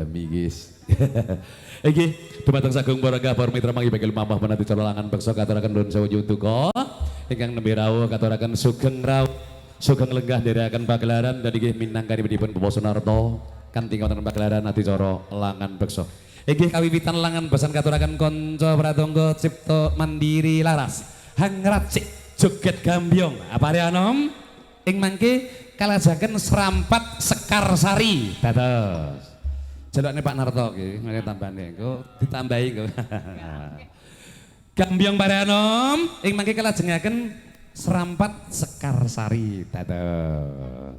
Sami guys. Iki dumateng sagung para gapur mitra mangi bagel mamah menati cololangan beksa katuraken nuwun sewu yutuka ingkang nembe rawuh katuraken sugeng rawuh sugeng lenggah nderekaken pagelaran dan inggih minangkani dipun Bapak Sunarto kanthi wonten pagelaran adicara langan beksa. Inggih kawiwitan langan besan katuraken kanca pratangga cipta mandiri laras hangracik joget gambyong apare anom ing mangke kalajaken serampat sekar sari dados jalukne Pak Narto iki mangke tambane engko ditambahi engko gambyong pare anom ing mangke kalajengaken serampat sekar sari dados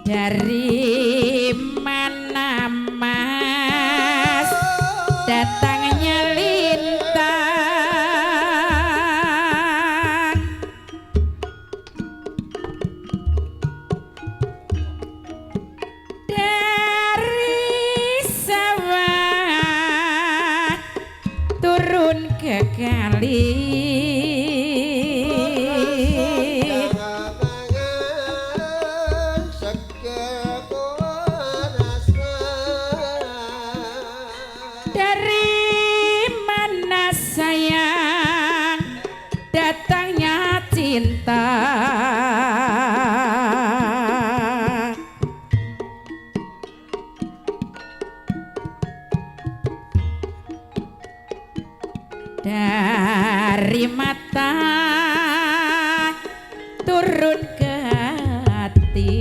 Dari mana mas datangnya lintang dari sawah turun ke kali datangnya cinta dari mata turun ke hati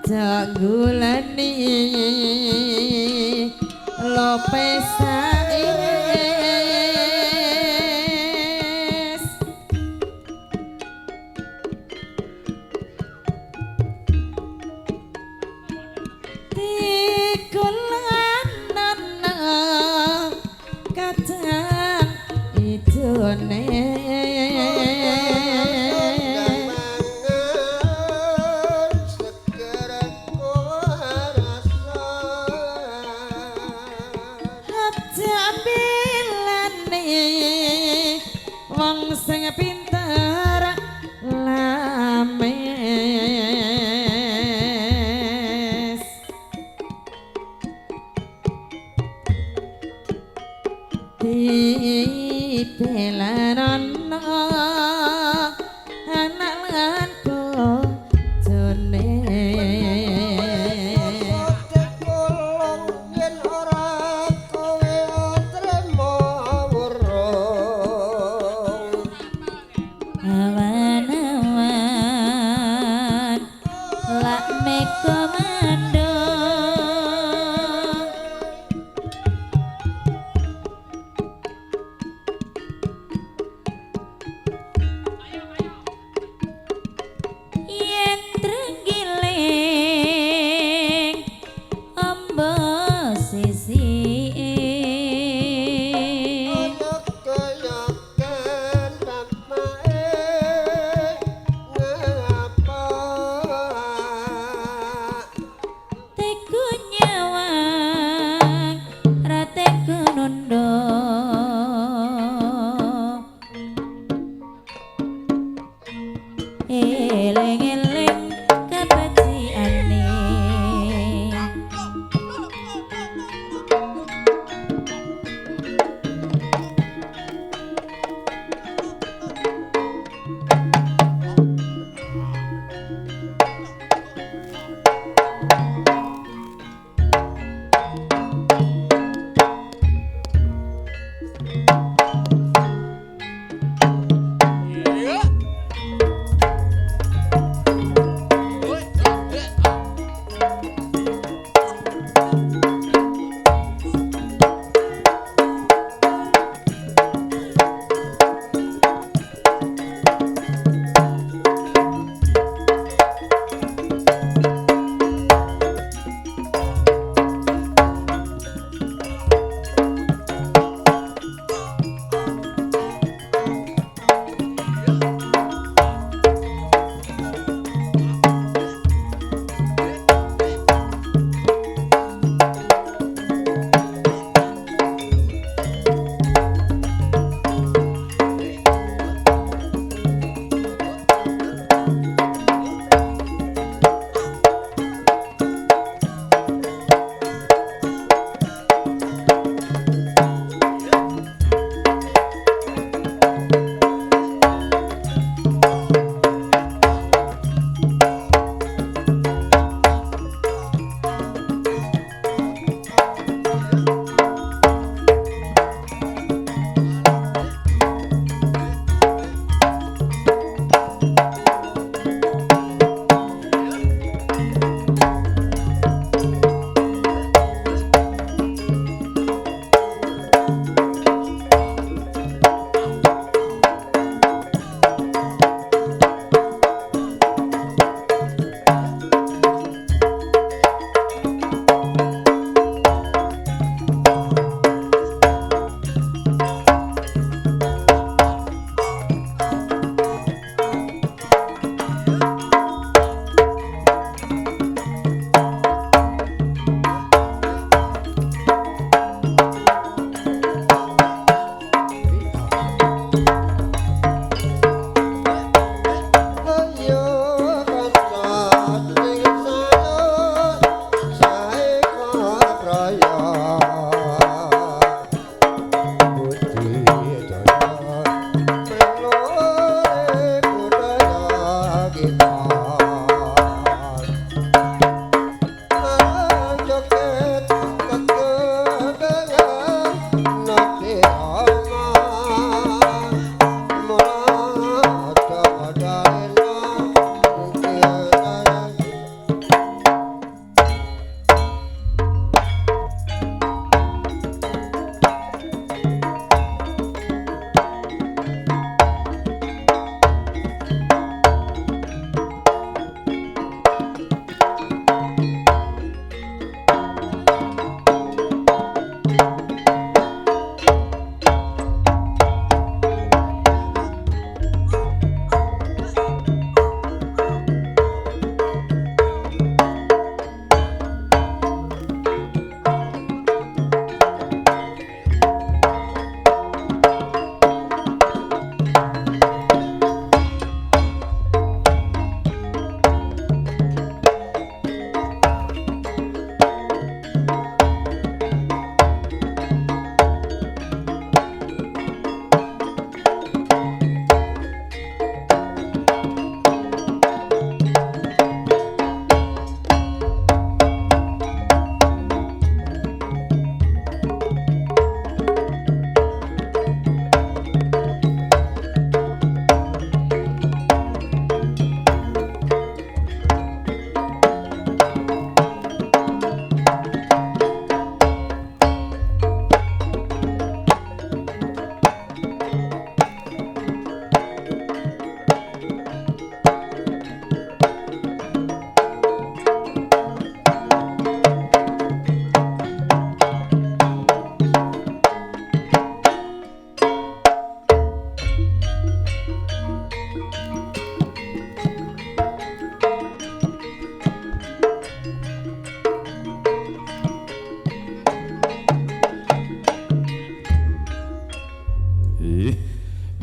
aja gulani lope sairis tikulanana kacang ijone wong sing pinter lames dibelanono anak lan bojone awan-awan lak mekomando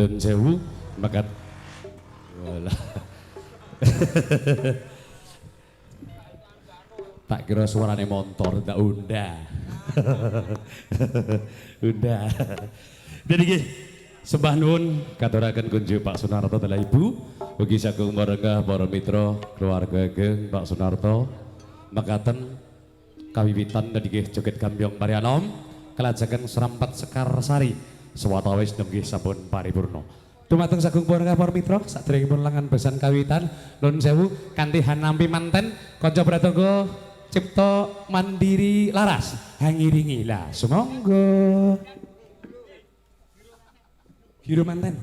Nun sewu makat walah. Tak kira suarane motor tak unda. Unda. Jadi nggih sembah nuwun katuraken kunjuk Pak Sunarto telah Ibu ugi sagung marengah para mitra keluarga ageng Pak Sunarto mekaten kawiwitan dadi nggih joget gambyong Parianom kelajaken serampat Sekar Sari sewatawis nggih sampun paripurna. Dumateng sagung para mitra sadèrèngipun langan besan kawitan nuwun sewu kanthi hanampi manten kanca pratangga cipta mandiri laras hangiringi lah sumangga Hiro manten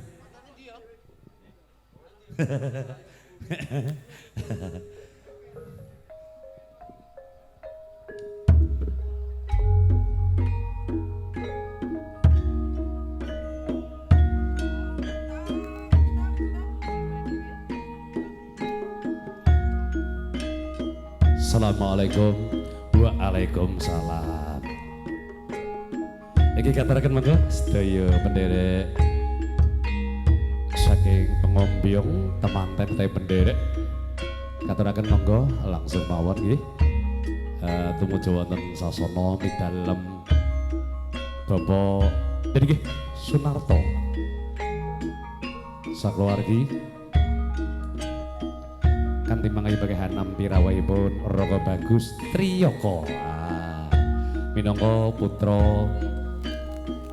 Assalamualaikum waalaikumsalam. Iki katuraken monggo sedaya penderek saking pengombyong temanten utawi penderek katuraken monggo langsung mawon nggih tumuju wonten sasana midalem Bapak jadi nggih Sunarto sakeluargi kanthi mangayu bagi hanam pirawahipun Raka Bagus Triyoko minangka putra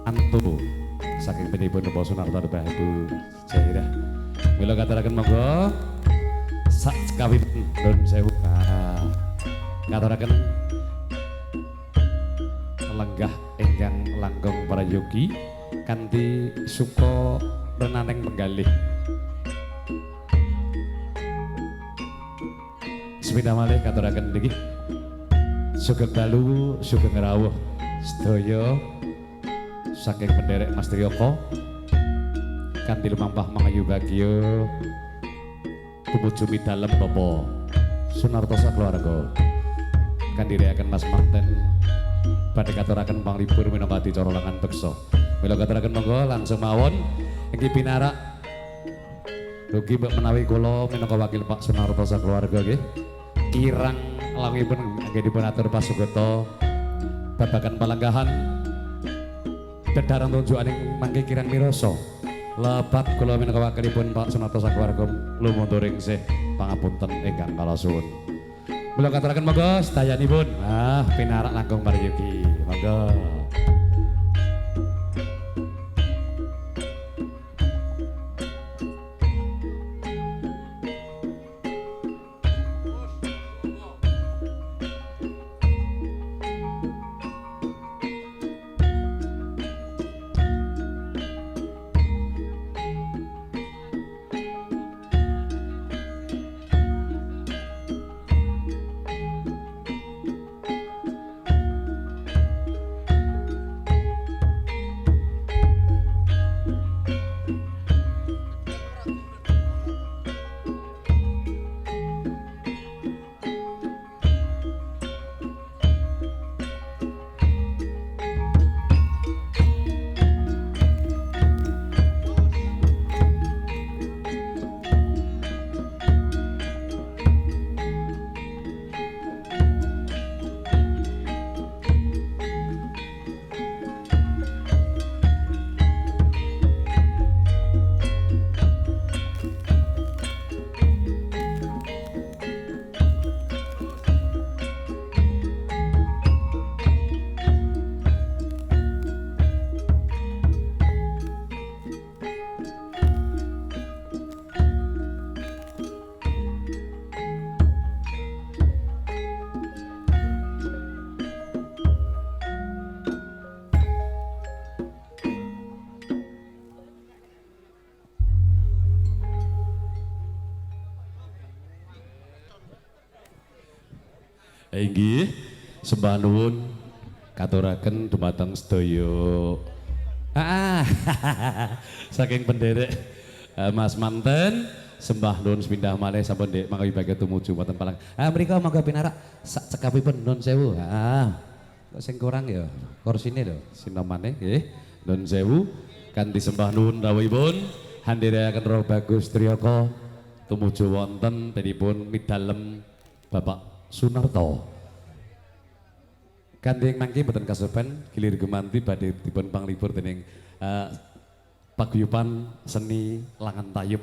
antu saking penipun Bapak Sunarto Babu Jairah. Mila katuraken monggo sak kawitipun nuwun sewu katuraken lenggah ingkang langgeng prayogi kanthi suka renaneng penggalih. Sepeda malih katuraken niki sugeng dalu sugeng rawuh sedaya saking penderek Mas Triyoko kanthi lumampah mangayu bagya tumuju midalem Bapak Sunarto sakeluarga kanthi reaken Mas manten badhe katuraken panglipur minangka acara langan beksa. Mila katuraken monggo langsung mawon inggih pinarak ugi mbok menawi kula minangka wakil Pak Sunarto sakeluarga nggih kirang langipun nggih dipun atur pasugata babagan palenggahan dedaran tunjukaning mangke kirang mirasa lepat kula minangka wakilipun Pak Sunarto sakeluarga lumunturing sih pangapunten ingkang kala suwun. Mula katuraken monggo sedayanipun pinarak langkung pariyugi monggo. Inggih sembah nuwun katuraken dumateng sedaya saking penderek Mas manten sembah nuwun sepindah malih sampun Dik mangga bagya tumuju wonten palang. Mriko mangga pinarak sak cekapipun nuwun sewu. Kok sing kurang ya kursine lho sinomane nggih. Nuwun sewu kanthi sembah nuwun rawuhipun handhiraken Roh Bagus Triyaka tumuju wonten tenipun midalem Bapak Sunarto. Kanthi mangke boten kasopan gilir gemanti badhe dipun panglipur dening paguyuban seni Langan Tayub.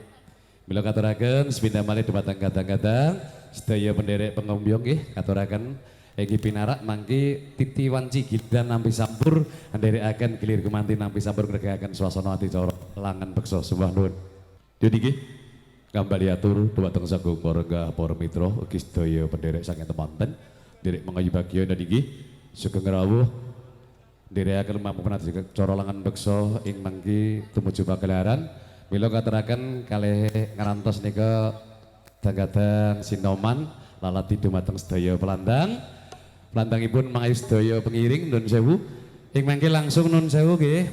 Mila katuraken sepindah malih dumateng kadang-kadang sedaya penderek pengombyong nggih katuraken Egi pinarak mangki titi wanci gidan nampi sampur handherekaken gilir gemanti nampi sampur ngregakaken swasana adicara Langan Beksa sembah nuwun. Dene nggih kembali atur dumateng sagung para para mitra ugi sedaya penderek saking temanten derek mengayu bagya dene nggih sugeng rawuh ndherekaken mampun adicara Langan Beksa ing mangki tumuju pagelaran mila katuraken kalih ngrantos nika kadang-kadang sinoman lalati dumateng sedaya pelandang. Pelandangipun mangayu sedaya pengiring nun sewu ing mangke langsung nun sewu nggih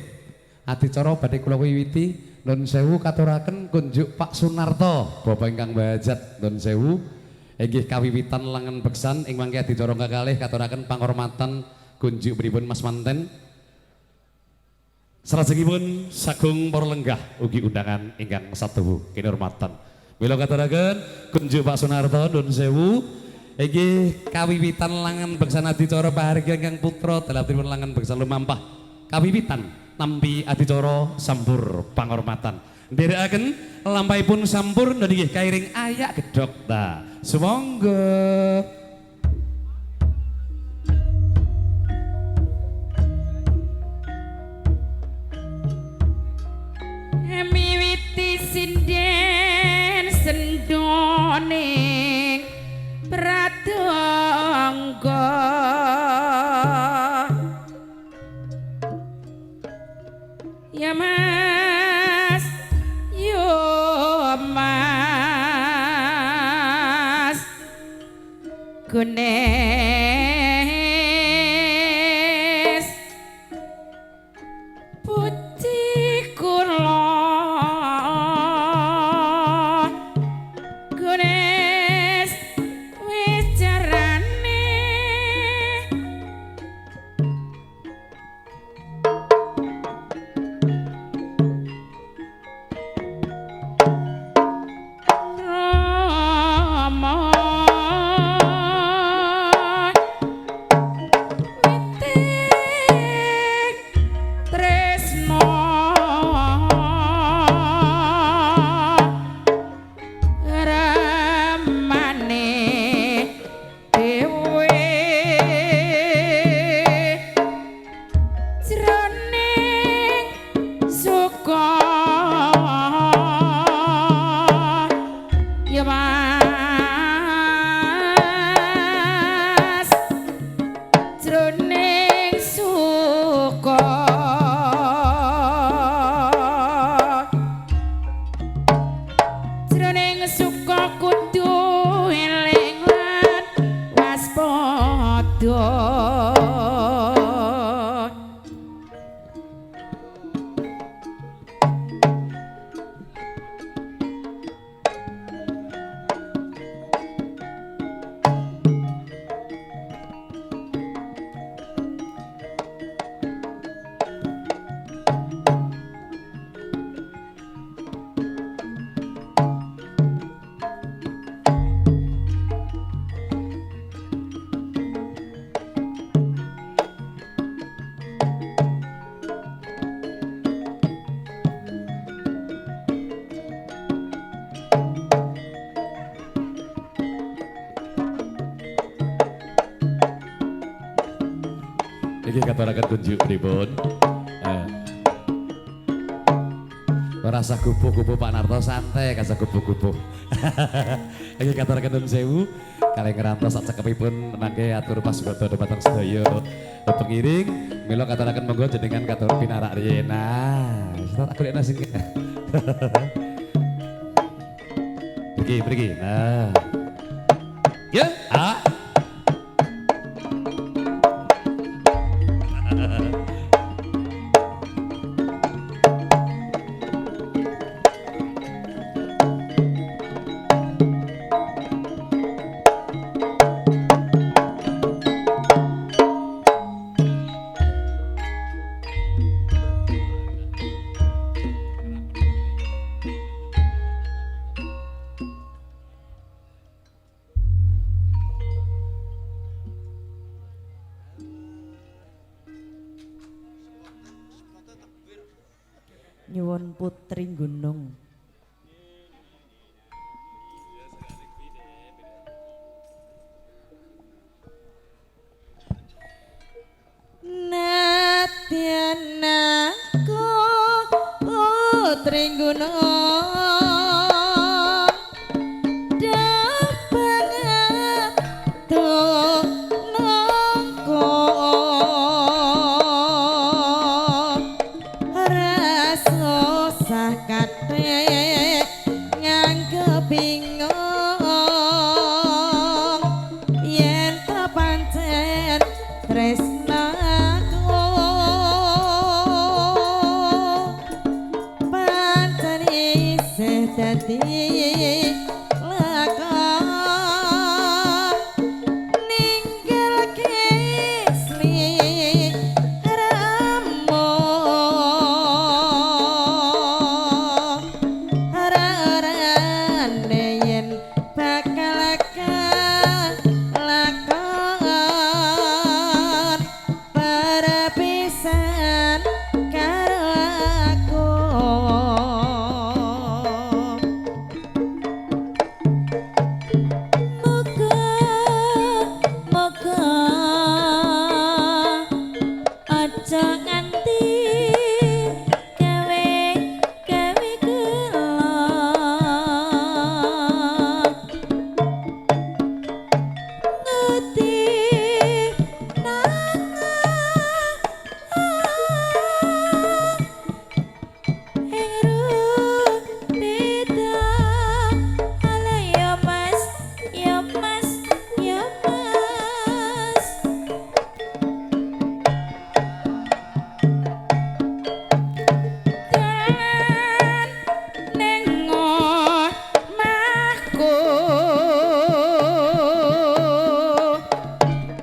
adicara badhe kula wiwiti nun sewu katuraken kunjuk Pak Sunarto Bapak ingkang Bahajat nun sewu inggih kawiwitan Langan Beksan ing mangke adicara kakalih katuraken panghormatan kunjuk pripun Mas Manten salajengipun sagung para lenggah ugi undangan ingkang satuwu kinurmatan mila katuraken kunjuk Pak Sunarto nun sewu inggih kawiwitan Langan Beksan adicara pahargyan ingkang putra dalamipun Langan Beksan lumampah kawiwitan nampi adicara sampur panghormatan ndherekaken lampahipun sampur nggih kairing ayak gedhok ta sumangga miwiti sinden sendoning pratangga ya mas yo mas gunes putih kula gunes wis jarane Rama witik tresno ramane dewe jroning suka ya mas jroning suka jroning suka kudu eling lan waspada iki katuraken kunjuk pripun rasa gubuh-gubuh Pak Narto santai kasa gubuh-gubuh iki katuraken nun sewu kalih ngrantos sak cekepipun mangke atur pasukan dumateng sedaya pengiring mila katuraken monggo jenengan katur pinarak riyen nah aku lek nasi mriki nah ya nyuwun putri gunung. Nadyan aku putri gunung dapat tulungku rasa susah kadek nganggep bingung yen ta pancen tresnaku pancen isih dadi lakon ninggal kisli ramo rarane yen bakal lakon perpisahan karo aku. Moga aja nganti gawe gelo ngerti nang beda ala ya mas ya mas ya mas dan nengok mahku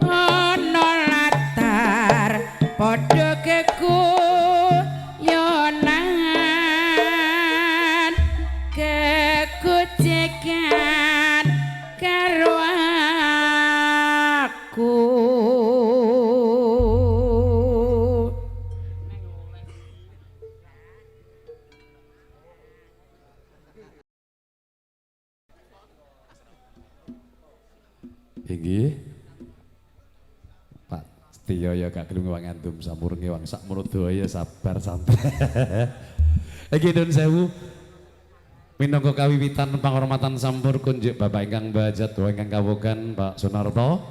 ono latar padha keguyonan kekucekan karo aku. Inggih. Pak Setyo ya gak gelem wong antum sampur ngewang sak menurut daya sabar santai. Iki nun sewu. Minangka kawiwitan panghormatan sampur kunjuk Bapak ingkang Bajat wa ingkang kawugan Pak Sunarto.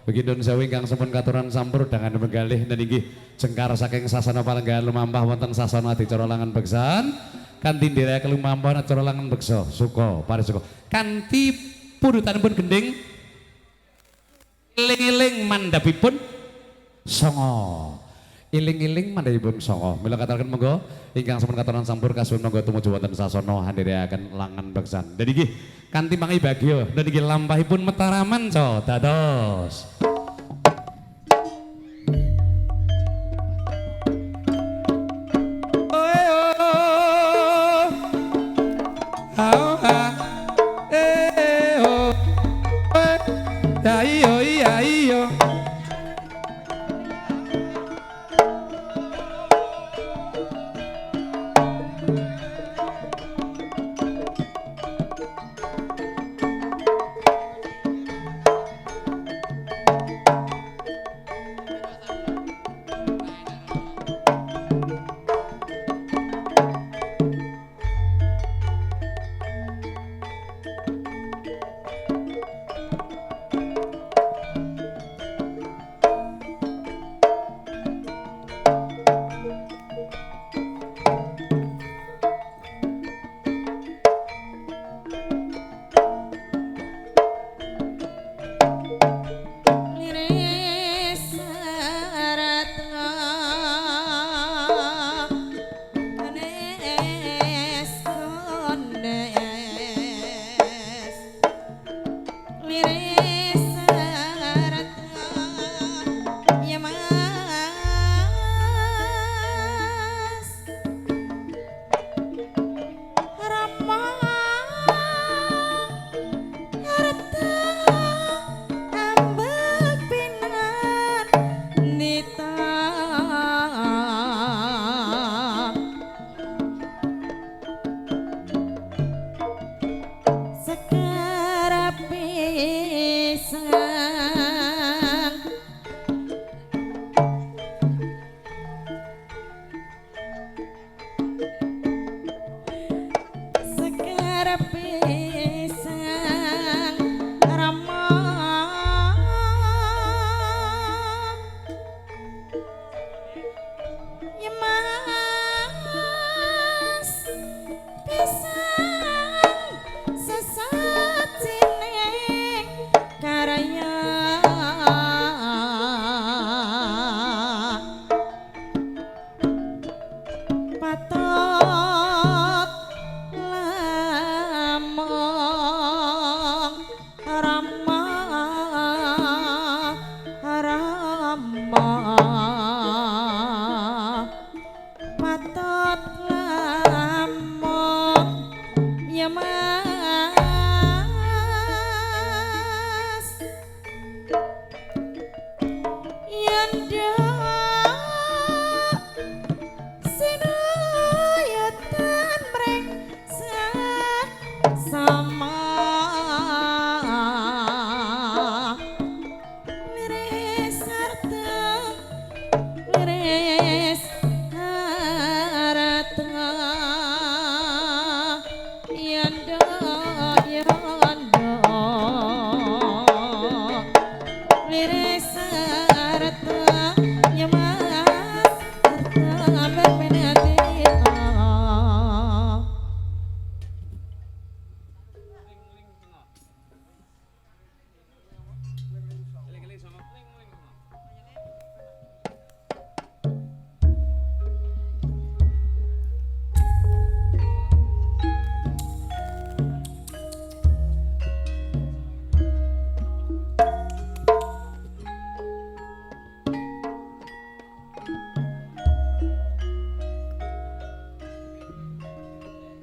Bagi nun sewu ingkang sampun katuran sampur dengan menggalih dan inggih jengkar saking sasana palenggahan lumampah wonten sasana adicara langan beksan. Kanthi ndherekaken lumampah acara langan beksa suka parisuka. Kanthi purutanipun gending iling-iling mandhapipun songo. Iling-iling mandhapipun songo. Mila katuraken monggo ingkang sampun katuran sampur kasuwun monggo tumuju wonten sasana handherekaken langan beksan. Dan inggih kanthi mangi bagya dan inggih lampahipun metaraman so dados.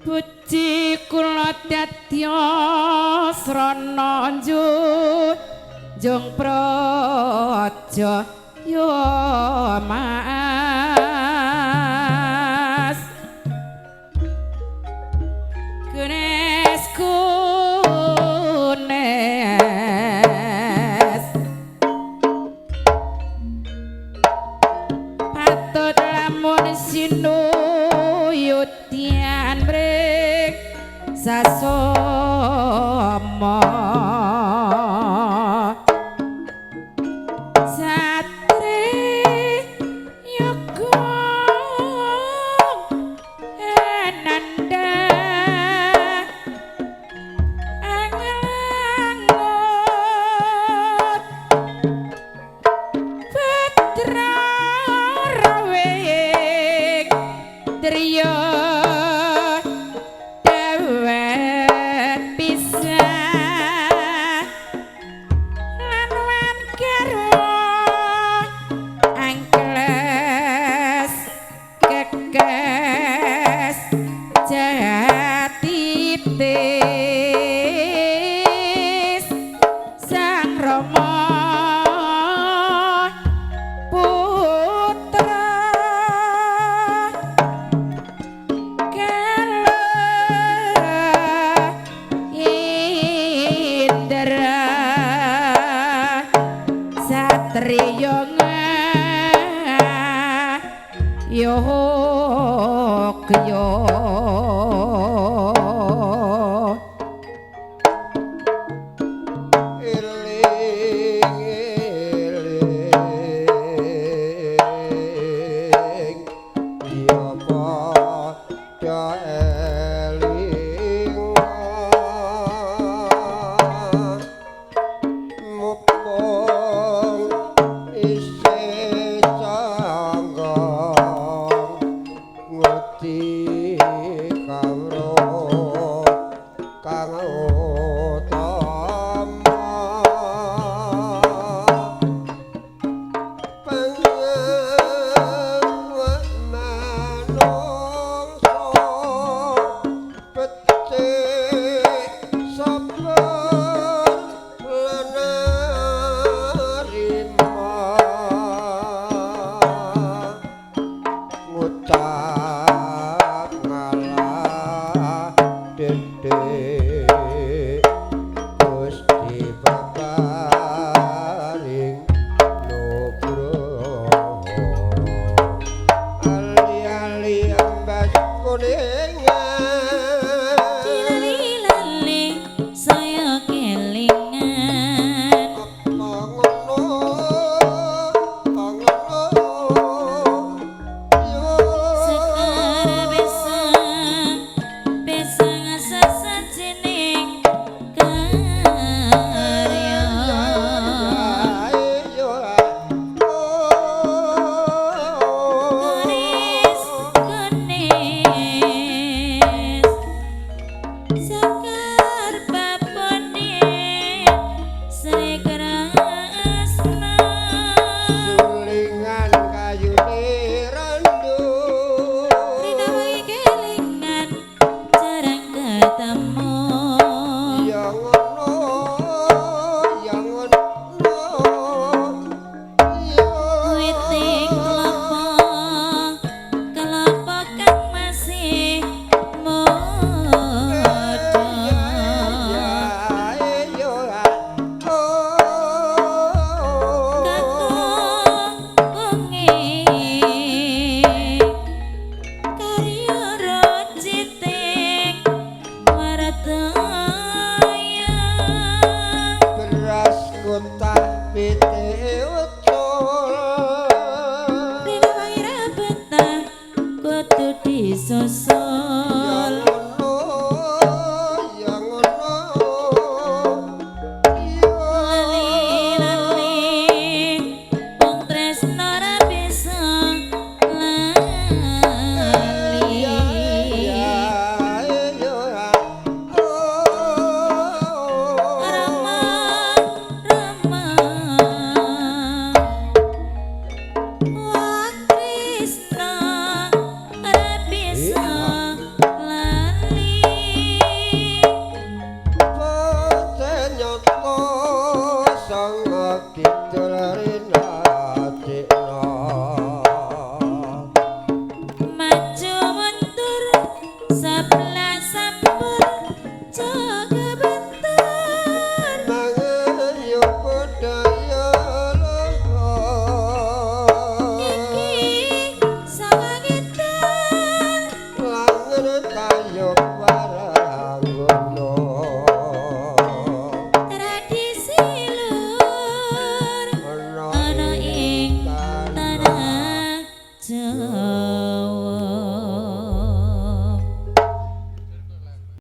puji kula dadya srana junjung praja yo mas Gunes patut lamun sinuyutian mrek sasoma satri yoga enanda angelangut putra rawek triya dewek bisa lan wan garwa angkles kekes jatitis sang rama putra Indra satriya yogya Krishna Rabisa lali mau